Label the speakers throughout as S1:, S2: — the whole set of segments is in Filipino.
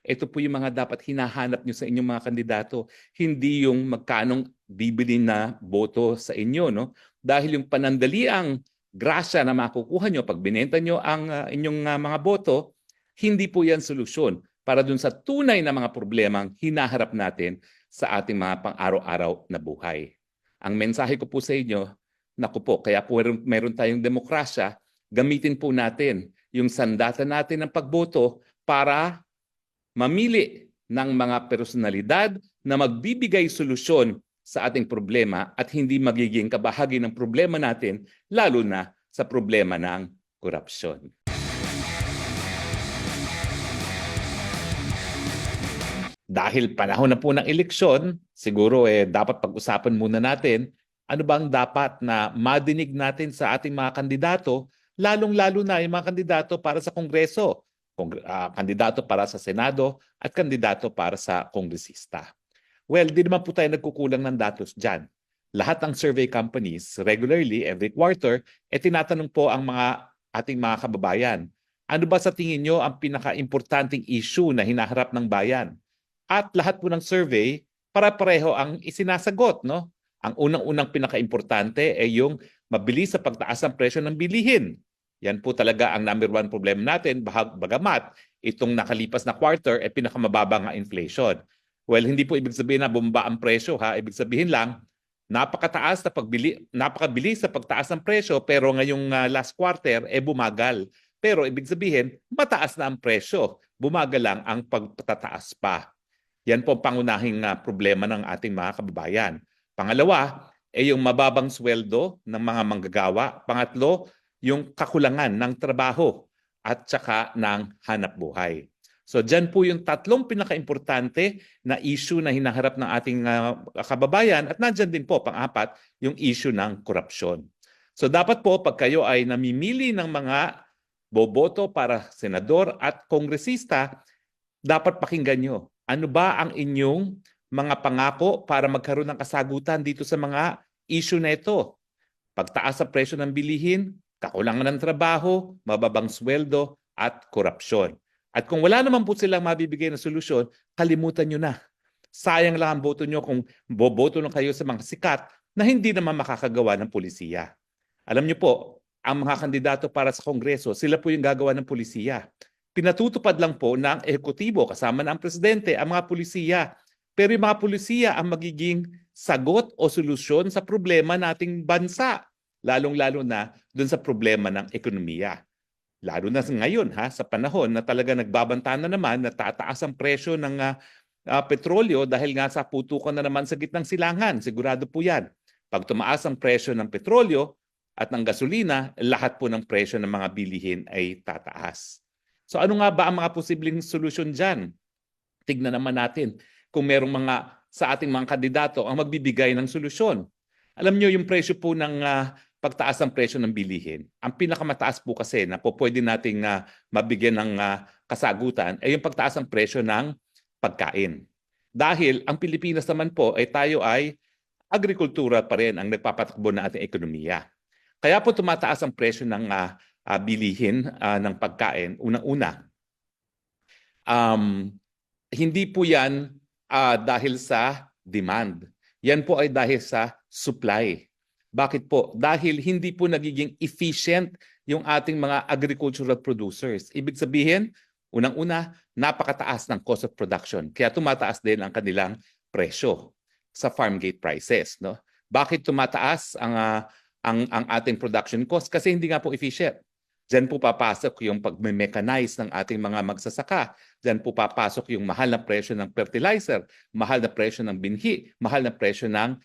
S1: Ito po yung mga dapat hinahanap nyo sa inyong mga kandidato. Hindi yung magkanong bibili na boto sa inyo. No? Dahil yung panandaliang grasya na makukuha nyo pag binenta nyo ang inyong mga boto, hindi po yan solusyon para dun sa tunay na mga problemang hinaharap natin sa ating mga pang-araw-araw na buhay. Ang mensahe ko po sa inyo, naku po, kaya po meron tayong demokrasya, gamitin po natin yung sandata natin ng pagboto para mamili ng mga personalidad na magbibigay solusyon sa ating problema at hindi magiging kabahagi ng problema natin, lalo na sa problema ng korupsyon. Dahil panahon na po ng eleksyon, siguro dapat pag-usapan muna natin ano bang dapat na madinig natin sa ating mga kandidato, lalong-lalo na yung mga kandidato para sa Kongreso, kandidato para sa Senado at kandidato para sa kongresista. Well, di naman po tayo nagkukulang ng datos dyan. Lahat ng survey companies, regularly, every quarter, tinatanong po ang ating mga kababayan, ano ba sa tingin nyo ang pinaka-importanting issue na hinaharap ng bayan? At lahat po ng survey, para-pareho ang isinasagot. No? Ang unang-unang pinaka-importante ay yung mabilis sa pagtaas ng presyo ng bilihin. Yan po talaga ang number one problem natin, bagamat itong nakalipas na quarter ay pinakamababa nga inflation. Well, hindi po ibig sabihin na bumaba ang presyo. Ibig sabihin lang, napakabilis sa pagtaas ng presyo pero ngayong last quarter bumagal. Pero ibig sabihin, mataas na ang presyo. Bumagal lang ang pagtataas pa. Yan po ang pangunahing problema ng ating mga kababayan. Pangalawa, yung mababang sweldo ng mga manggagawa. Pangatlo, yung kakulangan ng trabaho at saka ng hanap buhay. So dyan po yung tatlong pinaka-importante na issue na hinaharap ng ating kababayan at nandyan din po, pang-apat, yung issue ng korupsyon. So dapat po pag kayo ay namimili ng mga boboto para senador at kongresista, dapat pakinggan nyo. Ano ba ang inyong mga pangako para magkaroon ng kasagutan dito sa mga issue na ito? Pagtaas sa presyo ng bilihin, kakulangan ng trabaho, mababang sweldo, at korupsyon. At kung wala naman po silang mabibigay na solusyon, kalimutan nyo na. Sayang lang ang boto nyo kung boboto lang kayo sa mga sikat na hindi naman makakagawa ng polisiya. Alam nyo po, ang mga kandidato para sa Kongreso, sila po yung gagawa ng polisiya. Pinatutupad lang po ng ehekutibo kasama ng presidente ang mga pulisiya. Pero yung mga pulisiya ang magiging sagot o solusyon sa problema nating bansa. Lalong-lalo na dun sa problema ng ekonomiya. Lalo na ngayon sa panahon na talaga nagbabanta na naman na tataas ang presyo ng petrolyo dahil nga sa putukan na naman sa gitnang silangan. Sigurado po yan. Pag tumaas ang presyo ng petrolyo at ng gasolina, lahat po ng presyo ng mga bilihin ay tataas. So ano nga ba ang mga posibleng solusyon dyan? Tignan naman natin kung merong sa ating mga kandidato ang magbibigay ng solusyon. Alam nyo yung presyo po ng pagtaas ng presyo ng bilihin. Ang pinakamataas po kasi na po pwede nating mabigyan ng kasagutan ay yung pagtaas ng presyo ng pagkain. Dahil ang Pilipinas naman po ay tayo ay agrikultura pa rin ang nagpapatakbo ng ating ekonomiya. Kaya po tumataas ang presyo ng bilihin ng pagkain. Unang-una, hindi po yan dahil sa demand. Yan po ay dahil sa supply. Bakit po? Dahil hindi po nagiging efficient yung ating mga agricultural producers. Ibig sabihin, unang-una, napakataas ng cost of production. Kaya tumataas din ang kanilang presyo sa farm gate prices. No? Bakit tumataas ang ating production cost? Kasi hindi nga po efficient. Diyan po papasok yung pag-mechanize ng ating mga magsasaka. Diyan po papasok yung mahal na presyo ng fertilizer, mahal na presyo ng binhi, mahal na presyo ng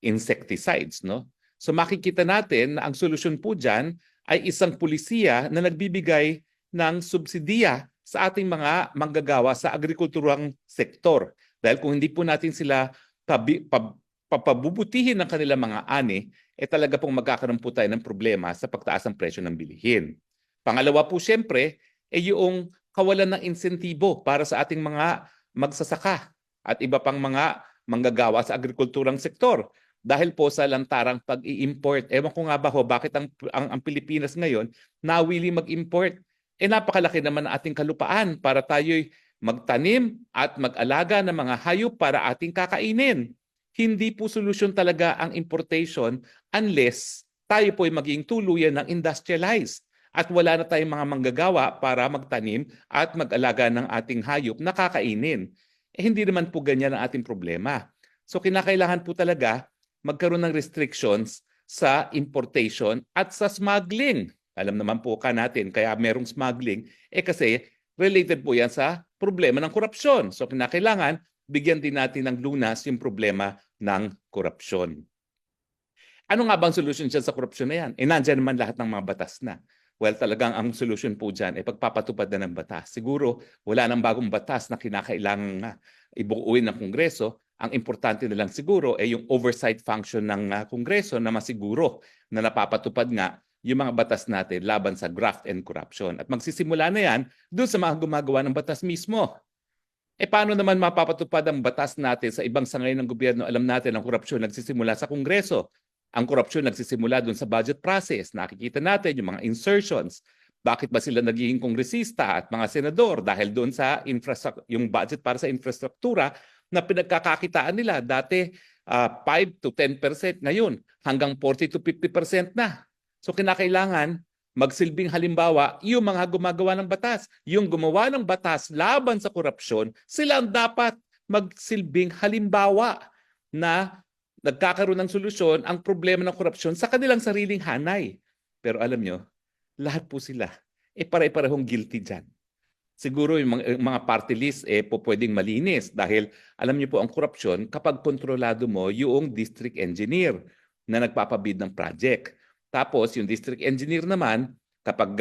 S1: insecticides. No? So makikita natin na ang solusyon po dyan ay isang pulisiya na nagbibigay ng subsidiya sa ating mga manggagawa sa agrikulturang sektor. Dahil kung hindi po natin sila papabubutihin ng kanilang mga ani, talaga pong magkakaroon po tayo ng problema sa pagtaas ng presyo ng bilihin. Pangalawa po siyempre, yung kawalan ng insentibo para sa ating mga magsasaka at iba pang mga manggagawa sa agrikulturang sektor. Dahil po sa lantarang pag-i-import, ewan ko nga ba bakit ang Pilipinas ngayon nawili mag-import? Napakalaki naman ang ating kalupaan para tayo'y magtanim at mag-alaga ng mga hayop para ating kakainin. Hindi po solusyon talaga ang importation unless tayo po ay maging tuluyan ng industrialized at wala na tayong mga manggagawa para magtanim at mag-alaga ng ating hayop na kakainin. Hindi naman po ganyan ang ating problema. So kinakailangan po talaga magkaroon ng restrictions sa importation at sa smuggling. Alam naman po natin kaya merong smuggling kasi related po yan sa problema ng korupsyon. So kinakailangan bigyan din natin ng lunas yung problema ng korupsyon. Ano nga bang solusyon dyan sa korupsyon na yan? Nandyan naman lahat ng mga batas na. Well, talagang ang solusyon po dyan ay pagpapatupad na ng batas. Siguro wala nang bagong batas na kinakailangan ibuuin ng Kongreso. Ang importante na lang siguro ay yung oversight function ng Kongreso na masiguro na napapatupad nga yung mga batas natin laban sa graft and corruption. At magsisimula na yan doon sa mga gumagawa ng batas mismo. Paano naman mapapatupad ang batas natin sa ibang sangay ng gobyerno? Alam natin ang korupsyon nagsisimula sa Kongreso. Ang korupsyon nagsisimula doon sa budget process. Nakikita natin yung mga insertions. Bakit ba sila nagiging kongresista at mga senador? Dahil doon sa yung budget para sa infrastruktura na pinagkakakitaan nila. Dati 5 to 10%, ngayon hanggang 40 to 50% na. So kinakailangan magsilbing halimbawa yung mga gumagawa ng batas. Yung gumawa ng batas laban sa korupsyon, sila ang dapat magsilbing halimbawa na nagkakaroon ng solusyon ang problema ng korupsyon sa kanilang sariling hanay. Pero alam nyo, lahat po sila pare-parehong guilty dyan. Siguro yung mga party list po pwedeng malinis dahil alam niyo po ang korupsyon kapag kontrolado mo yung district engineer na nagpapabid ng project. Tapos yung district engineer naman kapag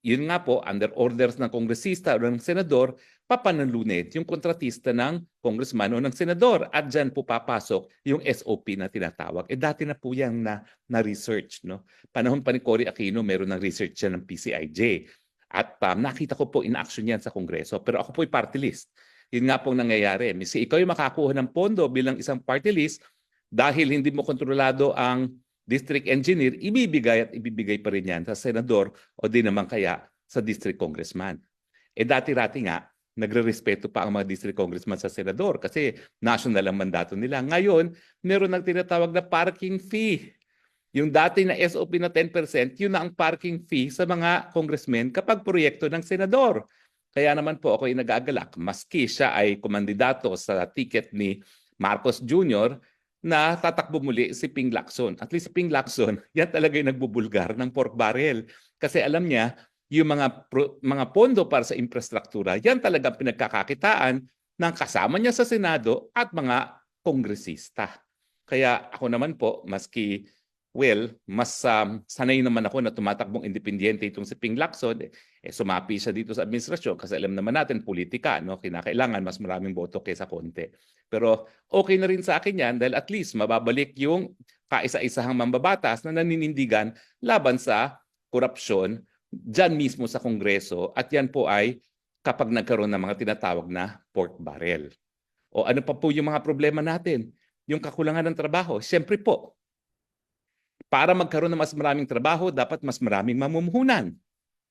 S1: yun nga po under orders ng kongresista o ng senador, papanalunit yung kontratista ng congressman o ng senador at dyan po papasok yung SOP na tinatawag. Dati na po yan na research. No? Panahon pa ni Cory Aquino, meron ng research yan ng PCIJ. At nakita ko po in action yan sa Kongreso. Pero ako po'y party list. Yun nga pong nangyayari. Misi, ikaw yung makakuha ng pondo bilang isang party list dahil hindi mo kontrolado ang district engineer, ibibigay pa rin yan sa senador o di naman kaya sa district congressman. Dati-rati nga, nagre-respeto pa ang mga district congressman sa senador kasi national ang mandato nila. Ngayon, meron ng tinatawag na parking fee. Yung dati na SOP na 10%, yun na ang parking fee sa mga congressmen kapag proyekto ng senador. Kaya naman po ako ay nag-aagalak, maski siya ay kumandidato sa ticket ni Marcos Jr., na tatakbo muli si Ping Lacson. At least si Ping Lacson, yan talaga yung nagbubulgar ng pork barrel. Kasi alam niya, yung mga pondo para sa infrastruktura, yan talaga pinagkakakitaan ng kasama niya sa Senado at mga kongresista. Kaya ako naman po, maski mas sanay naman ako na tumatakbong independyente itong si Ping Lacson. Sumapi siya dito sa administrasyon kasi alam naman natin, politika, no? Kinakailangan mas maraming boto kaysa konti. Pero okay na rin sa akin yan dahil at least mababalik yung kaisa-isahang mambabatas na naninindigan laban sa korupsyon dyan mismo sa Kongreso at yan po ay kapag nagkaroon ng mga tinatawag na pork barrel. O ano pa po yung mga problema natin? Yung kakulangan ng trabaho. Siyempre po, para magkaroon ng mas maraming trabaho, dapat mas maraming mamumuhunan.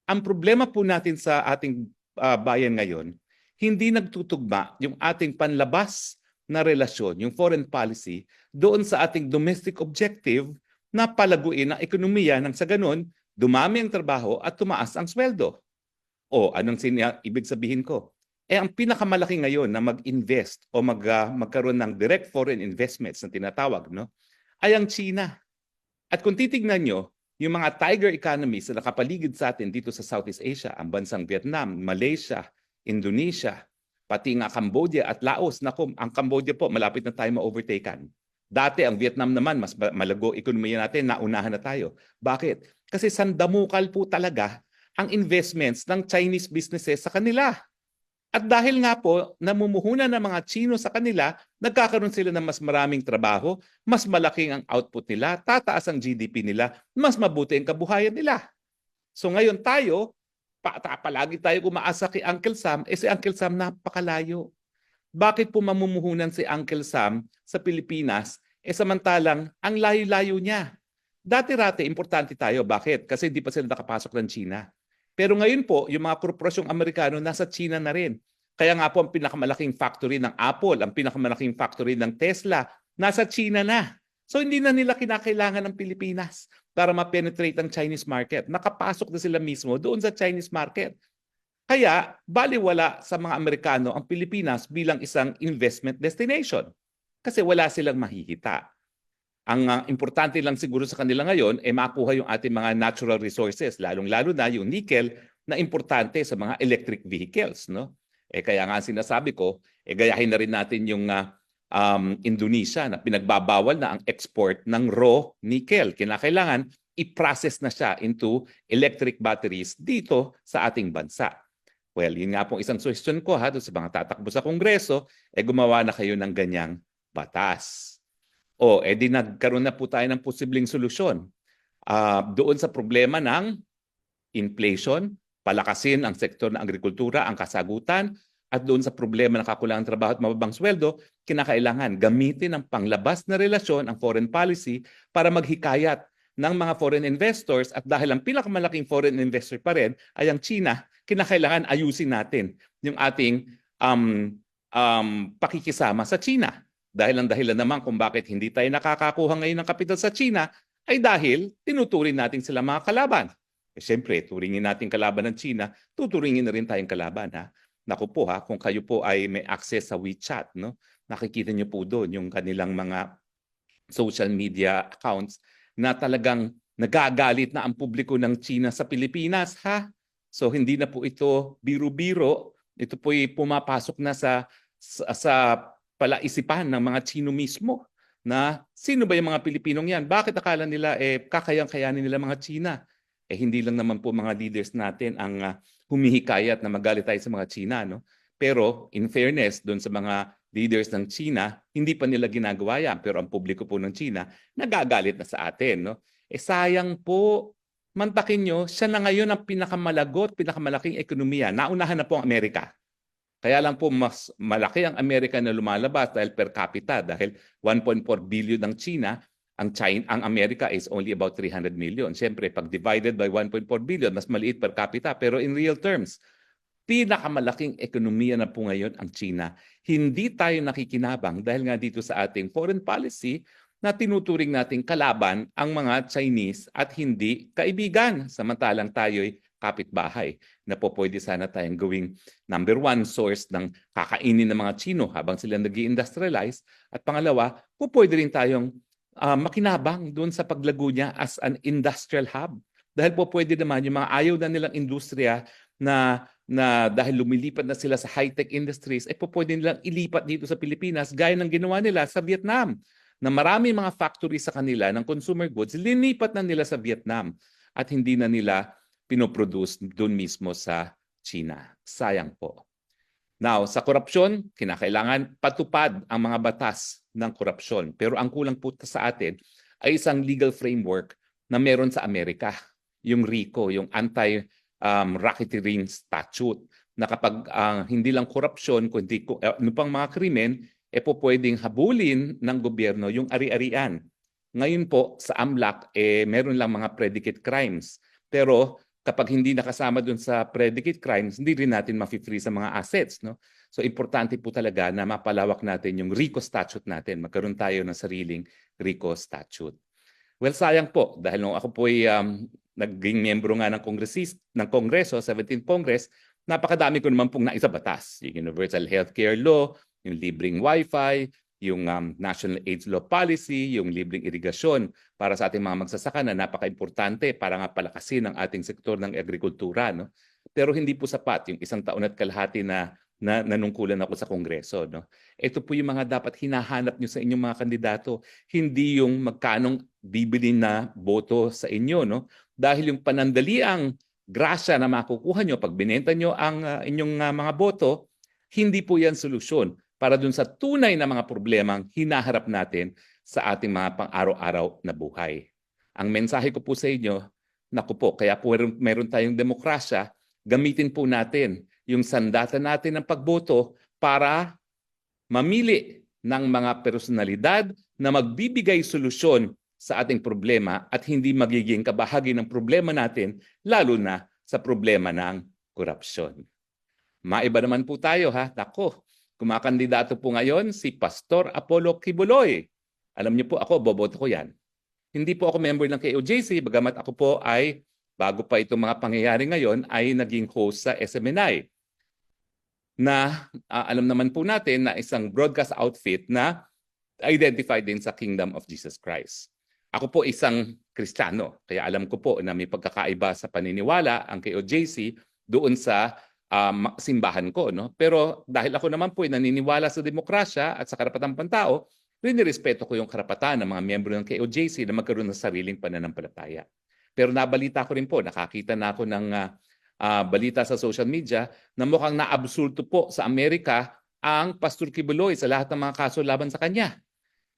S1: Ang problema po natin sa ating bayan ngayon, hindi nagtutugma yung ating panlabas na relasyon, yung foreign policy, doon sa ating domestic objective na palaguin ang ekonomiya nang sa ganun, dumami ang trabaho at tumaas ang sweldo. O anong ibig sabihin ko? Ang pinakamalaki ngayon na mag-invest o magkaroon ng direct foreign investments na tinatawag, no, ay ang China. At kung titignan nyo, yung mga tiger economies na nakapaligid sa atin dito sa Southeast Asia, ang bansang Vietnam, Malaysia, Indonesia, pati nga Cambodia at Laos. Naku, ang Cambodia po, malapit na tayo ma-overtaken. Dati ang Vietnam naman, mas malago ekonomiya natin, naunahan na tayo. Bakit? Kasi sandamukal po talaga ang investments ng Chinese businesses sa kanila. At dahil nga po, namumuhunan ng mga Chino sa kanila, nagkakaroon sila ng mas maraming trabaho, mas malaking ang output nila, tataas ang GDP nila, mas mabuti ang kabuhayan nila. So ngayon tayo, palagi tayo kumaasa kay Uncle Sam, si Uncle Sam napakalayo. Bakit po mamumuhunan si Uncle Sam sa Pilipinas, samantalang ang layo-layo niya? Dati-rati, importante tayo. Bakit? Kasi hindi pa sila nakapasok ng China. Pero ngayon po, yung mga korporasyong Amerikano nasa China na rin. Kaya nga po ang pinakamalaking factory ng Apple, ang pinakamalaking factory ng Tesla, nasa China na. So hindi na nila kinakailangan ng Pilipinas para ma-penetrate ang Chinese market. Nakapasok na sila mismo doon sa Chinese market. Kaya baliwala sa mga Amerikano ang Pilipinas bilang isang investment destination kasi wala silang mahihita. Ang importante lang siguro sa kanila ngayon ay makuha yung ating mga natural resources, lalong-lalo na yung nickel na importante sa mga electric vehicles. No? Kaya nga sinasabi ko, gayahin na rin natin yung Indonesia na pinagbabawal na ang export ng raw nickel. Kinakailangan i-process na siya into electric batteries dito sa ating bansa. Well, yun nga pong isang suggestion ko doon sa mga tatakbo sa Kongreso, gumawa na kayo ng ganyang batas. Di nagkaroon na po tayo ng posibleng solusyon. Doon sa problema ng inflation, palakasin ang sektor ng agrikultura, ang kasagutan, at doon sa problema ng kakulangan ng trabaho at mababang sweldo, kinakailangan gamitin ang panglabas na relasyon, ang foreign policy, para maghikayat ng mga foreign investors. At dahil ang pinakamalaking foreign investor pa rin ay ang China, kinakailangan ayusin natin yung ating pakikisama sa China. Dahil ang dahilan naman kung bakit hindi tayo nakakakuha ngayon ng kapital sa China ay dahil tinuturing natin sila mga kalaban. Siyempre, turingin natin kalaban ng China, tuturingin na rin tayong kalaban. Naku po kung kayo po ay may access sa WeChat, no? Nakikita niyo po doon yung kanilang mga social media accounts na talagang nagagalit na ang publiko ng China sa Pilipinas. So hindi na po ito biro-biro, ito po ay pumapasok na sa palaisipan ng mga Chino mismo na sino ba yung mga Pilipinong yan? Bakit akala nila kakayang-kayanin nila mga China? Hindi lang naman po mga leaders natin ang humihikayat na magalit tayo sa mga China. No? Pero in fairness, doon sa mga leaders ng China, hindi pa nila ginagawa yan. Pero ang publiko po ng China, nagagalit na sa atin. No? Sayang po, mantakin nyo, siya na ngayon ang pinakamalagot, pinakamalaking ekonomiya. Naunahan na po ang Amerika. Kaya lang po mas malaki ang Amerika na lumalabas dahil per capita. Dahil 1.4 billion ng China, ang Amerika is only about 300 million. Siyempre, pag divided by 1.4 billion, mas maliit per capita. Pero in real terms, pinakamalaking ekonomiya na po ngayon ang China. Hindi tayo nakikinabang dahil nga dito sa ating foreign policy na tinuturing nating kalaban ang mga Chinese at hindi kaibigan. Samantalang tayo'y kapitbahay na po pwede sana tayong gawing number one source ng kakainin ng mga Chino habang sila nag-i-industrialize. At pangalawa, po pwede rin tayong makinabang doon sa paglago niya as an industrial hub. Dahil po pwede naman yung mga ayaw na nilang industriya na dahil lumilipat na sila sa high-tech industries, po pwede nilang ilipat dito sa Pilipinas gaya ng ginawa nila sa Vietnam. Na marami mga factory sa kanila ng consumer goods, linipat na nila sa Vietnam at hindi na nila pinoproduce doon mismo sa China. Sayang po. Now, sa korupsyon, kinakailangan patupad ang mga batas ng korupsyon. Pero ang kulang po sa atin ay isang legal framework na meron sa Amerika. Yung RICO, yung Anti-Racketeering Statute, na kapag hindi lang korupsyon, kundi ano pang mga krimen, po pwedeng habulin ng gobyerno yung ari-arian. Ngayon po, sa AMLAC, meron lang mga predicate crimes. Pero kapag hindi nakasama dun sa predicate crimes, hindi rin natin ma-free sa mga assets. No? So importante po talaga na mapalawak natin yung RICO statute natin. Magkaroon tayo ng sariling RICO statute. Well, sayang po dahil nung ako po ay naging miyembro nga ng Kongreso, 17th Congress, napakadami ko naman pong naisabatas. Yung Universal Healthcare Law, yung libreng Wi-Fi, yung National AIDS Law Policy, yung libreng irigasyon para sa ating mga magsasaka na napaka-importante para nga palakasin ang ating sektor ng agrikultura. No? Pero hindi po sapat yung 1 taon at kalahati na nanungkulan ako sa Kongreso. No? Ito po yung mga dapat hinahanap nyo sa inyong mga kandidato. Hindi yung magkanong bibili na boto sa inyo. No? Dahil yung panandaliang grasya na makukuha nyo pag binenta nyo ang inyong mga boto, hindi po yan solusyon para dun sa tunay na mga problemang hinaharap natin sa ating mga pang-araw-araw na buhay. Ang mensahe ko po sa inyo, naku po, kaya po meron tayong demokrasya, gamitin po natin yung sandata natin ng pagboto para mamili ng mga personalidad na magbibigay solusyon sa ating problema at hindi magiging kabahagi ng problema natin, lalo na sa problema ng korupsyon. Maiba naman po tayo ha. Nako, kumakandidato po ngayon si Pastor Apollo Kibuloy. Alam niyo po ako, boboto ko yan. Hindi po ako member ng KOJC, bagamat ako po ay, bago pa itong mga pangyayari ngayon, ay naging host sa SMNI. Na alam naman po natin na isang broadcast outfit na identified din sa Kingdom of Jesus Christ. Ako po isang Kristiyano, kaya alam ko po na may pagkakaiba sa paniniwala ang KOJC doon sa simbahan ko. No? Pero dahil ako naman po ay naniniwala sa demokrasya at sa karapatang pantao, rinirespeto ko yung karapatan ng mga miyembro ng KOJC na magkaroon ng sariling pananampalataya. Pero nabalita ko rin po, nakakita na ako ng balita sa social media na mukhang naabsulto po sa Amerika ang Pastor Kibuloy sa lahat ng mga kaso laban sa kanya.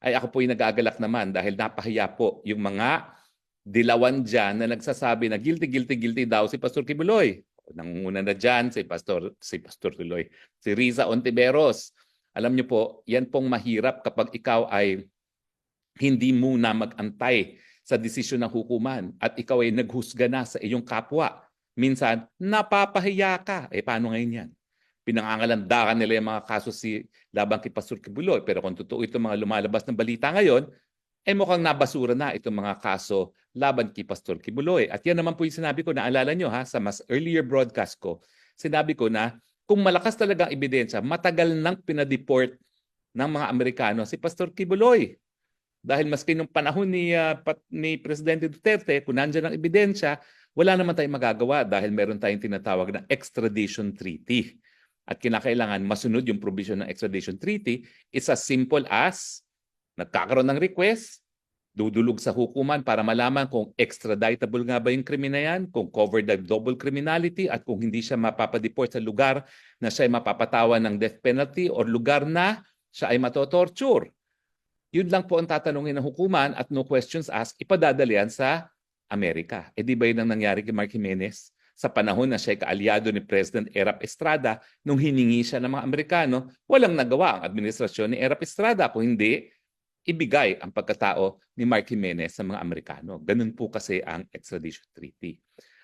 S1: Ay ako po ay nag-aagalak naman dahil napahiya po yung mga dilawan dyan na nagsasabi na guilty daw si Pastor Kibuloy. Nangunguna na dyan si Pastor Tuloy, si Riza Ontiveros. Alam niyo po, yan pong mahirap kapag ikaw ay hindi muna mag-antay sa desisyon ng hukuman at ikaw ay naghusga na sa iyong kapwa. Minsan, napapahiya ka. Paano ngayon yan? Pinangangalandakan nila yung mga kaso laban kay Pastor Kibuloy. Pero kung totoo itong mga lumalabas ng balita ngayon, mukhang nabasura na itong mga kaso laban kay Pastor Kibuloy. At yan naman po yung sinabi ko, naalala nyo ha, sa mas earlier broadcast ko, sinabi ko na kung malakas talaga ang ebidensya, matagal nang pinadeport ng mga Amerikano si Pastor Kibuloy. Dahil maski nung panahon ni Presidente Duterte, kung nandiyan ang ebidensya, wala naman tayong magagawa dahil meron tayong tinatawag na extradition treaty. At kinakailangan masunod yung provision ng extradition treaty. It's as simple as nagkakaroon ng request, dudulog sa hukuman para malaman kung extraditable nga ba yung krimen na yan, kung covered by double criminality, at kung hindi siya mapapadeport sa lugar na siya ay mapapatawan ng death penalty o lugar na siya ay matotorture. Yun lang po ang tatanungin ng hukuman at no questions asked, ipadadalian sa Amerika. Di ba yun ang nangyari kay Mark Jimenez? Sa panahon na siya ay kaalyado ni President Erap Estrada, nung hiningi siya ng mga Amerikano, walang nagawa ang administrasyon ni Erap Estrada. Kung hindi, ibigay ang pagkatao ni Mark Jimenez sa mga Amerikano. Ganun po kasi ang extradition treaty.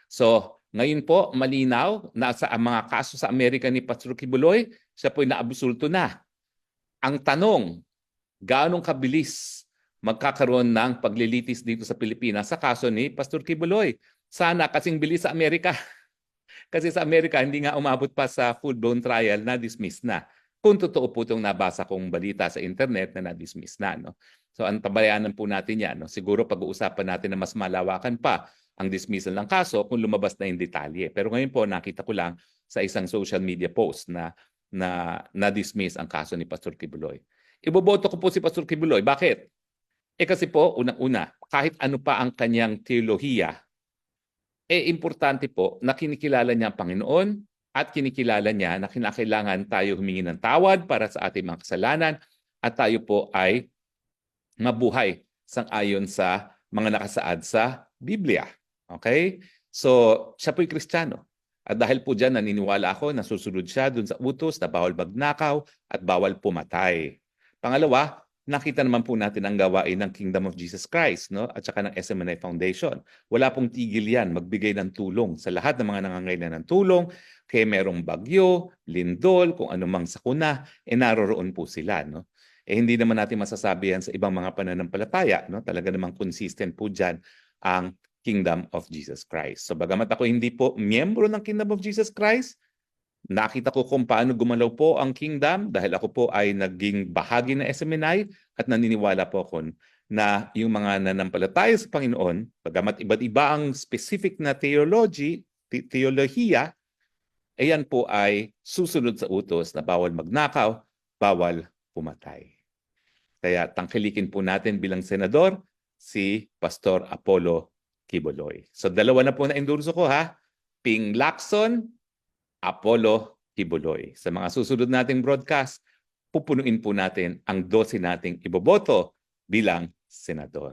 S1: So, ngayon po, malinaw na sa mga kaso sa Amerika ni Pastor Kibuloy, siya po'y naabusulto na. Ang tanong, gaano kabilis magkakaroon ng paglilitis dito sa Pilipinas sa kaso ni Pastor Kibuloy? Sana kasing bilis sa Amerika. Kasi sa Amerika, hindi nga umabot pa sa full-blown trial, na-dismiss na. Kung totoo po itong nabasa kong balita sa internet na na-dismiss na. No? So, antabayanan po natin yan. No? Siguro pag-uusapan natin na mas malawakan pa ang dismissal ng kaso kung lumabas na yung detalye. Pero ngayon po, nakita ko lang sa isang social media post na na-dismiss ang kaso ni Pastor Kibuloy. Iboboto ko po si Pastor Kibuloy. Bakit? Kasi po, unang-una, kahit ano pa ang kanyang teolohiya, importante po na kinikilala niya ang Panginoon at kinikilala niya na kinakailangan tayo humingi ng tawad para sa ating mga kasalanan at tayo po ay mabuhay sang-ayon sa mga nakasaad sa Biblia. Okay? So, siya po'y Kristiyano. At dahil po dyan, naniniwala ako na susunod siya dun sa utos na bawal magnakaw at bawal pumatay. Pangalawa, nakita naman po natin ang gawain ng Kingdom of Jesus Christ, no? At saka ng SMNI Foundation. Wala pong tigil yan magbigay ng tulong sa lahat ng mga nangangailangan ng tulong. Kaya merong bagyo, lindol, kung anumang sakuna, naroroon po sila. No? Hindi naman natin masasabi yan sa ibang mga pananampalataya. No? Talaga namang consistent po dyan ang Kingdom of Jesus Christ. So bagamat ako hindi po miyembro ng Kingdom of Jesus Christ, nakita ko kung paano gumalaw po ang kingdom dahil ako po ay naging bahagi ng SMNI at naniniwala po ako na yung mga nanampalataya sa Panginoon, bagamat iba't iba ang specific na teolohiya, ayan po ay susunod sa utos na bawal magnakaw, bawal pumatay. Kaya tangkilikin po natin bilang senador si Pastor Apollo Kibuloy. So dalawa na po na endorso ko ha, Ping Lacson, Apollo Kibuloy. Sa mga susunod nating broadcast, pupunuin po natin ang 12 nating iboboto bilang senador.